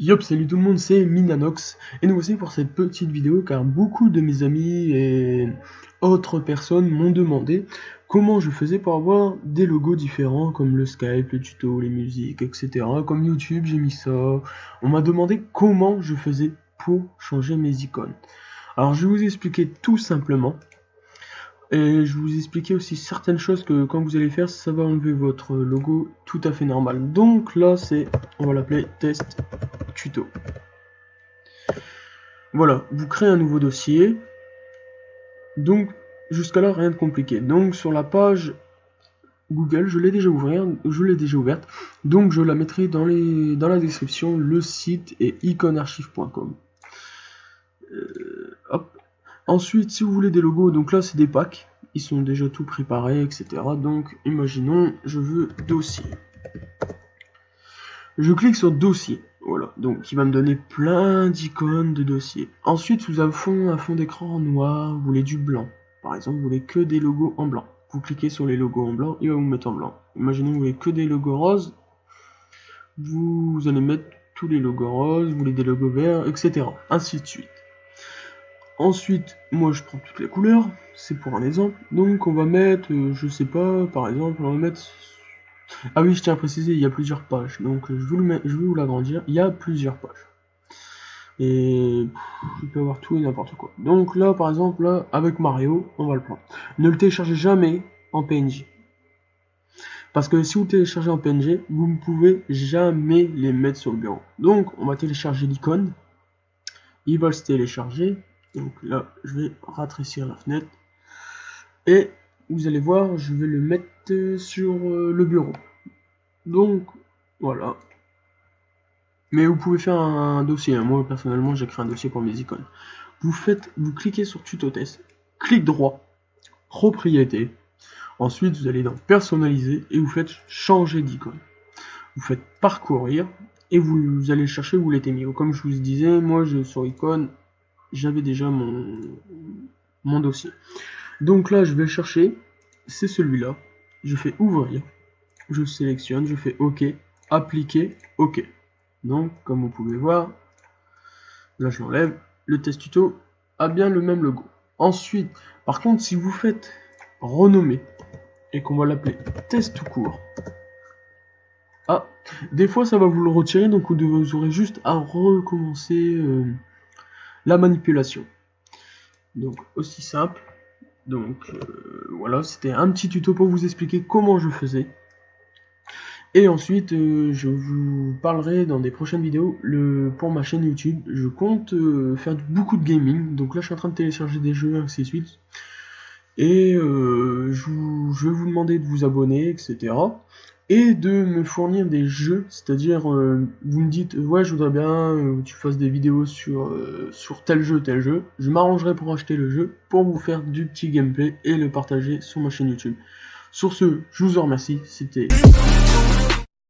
Yop, salut tout le monde, c'est Minanox et nous voici pour cette petite vidéo car beaucoup de mes amis et autres personnes m'ont demandé comment je faisais pour avoir des logos différents comme le Skype, le tuto, les musiques, etc. Comme YouTube, j'ai mis ça. On m'a demandé comment je faisais pour changer mes icônes. Alors je vais vous expliquer tout simplement. Et je vous expliquer aussi certaines choses que quand vous allez faire, ça va enlever votre logo tout à fait normal. Donc là, on va l'appeler test tuto. Voilà, vous créez un nouveau dossier. Donc jusqu'à là, rien de compliqué. Donc sur la page Google, je l'ai déjà ouverte. Donc je la mettrai dans la description, le site et iconarchive.com. Hop. Ensuite, si vous voulez des logos, donc là c'est des packs, ils sont déjà tout préparés, etc. Donc imaginons, je veux dossier. Je clique sur dossier, voilà, donc il va me donner plein d'icônes de dossiers. Ensuite, vous avez un fond d'écran noir, vous voulez du blanc. Par exemple, vous voulez que des logos en blanc. Vous cliquez sur les logos en blanc, il va vous mettre en blanc. Imaginons que vous voulez que des logos roses, vous allez mettre tous les logos roses, vous voulez des logos verts, etc. Ainsi de suite. Ensuite, moi je prends toutes les couleurs, c'est pour un exemple. Donc on va mettre, je sais pas, par exemple, on va mettre... Ah oui, je tiens à préciser, il y a plusieurs pages. Donc je vais vous l'agrandir, il y a plusieurs pages. Et je peux avoir tout et n'importe quoi. Donc là, par exemple, là, avec Mario, on va le prendre. Ne le téléchargez jamais en PNG. Parce que si vous téléchargez en PNG, vous ne pouvez jamais les mettre sur le bureau. Donc on va télécharger l'icône. Il va se télécharger. Donc là, je vais raccourcir la fenêtre. Et vous allez voir, je vais le mettre sur le bureau. Donc, voilà. Mais vous pouvez faire un dossier. Moi, personnellement, j'ai créé un dossier pour mes icônes. Vous cliquez sur Tuto Test, clic droit, propriété. Ensuite, vous allez dans Personnaliser et vous faites Changer d'icône. Vous faites Parcourir et vous allez chercher où il était mis. Comme je vous disais, moi, sur icône, j'avais déjà mon dossier. Donc là, je vais chercher, c'est celui-là. Je fais ouvrir, je sélectionne, je fais OK, appliquer, OK. Donc, comme vous pouvez voir, là je l'enlève, le test tuto a bien le même logo. Ensuite, par contre, si vous faites renommer et qu'on va l'appeler test tout court, des fois ça va vous le retirer, donc vous aurez juste à recommencer la manipulation. Donc, aussi simple. Donc voilà, c'était un petit tuto pour vous expliquer comment je faisais. Et ensuite, je vous parlerai dans des prochaines vidéos pour ma chaîne YouTube. Je compte faire beaucoup de gaming. Donc là, je suis en train de télécharger des jeux, ainsi de suite. Et je vais vous demander de vous abonner, etc. Et de me fournir des jeux. C'est-à-dire, vous me dites, ouais, je voudrais bien que tu fasses des vidéos sur tel jeu, tel jeu. Je m'arrangerai pour acheter le jeu, pour vous faire du petit gameplay et le partager sur ma chaîne YouTube. Sur ce, je vous en remercie. C'était...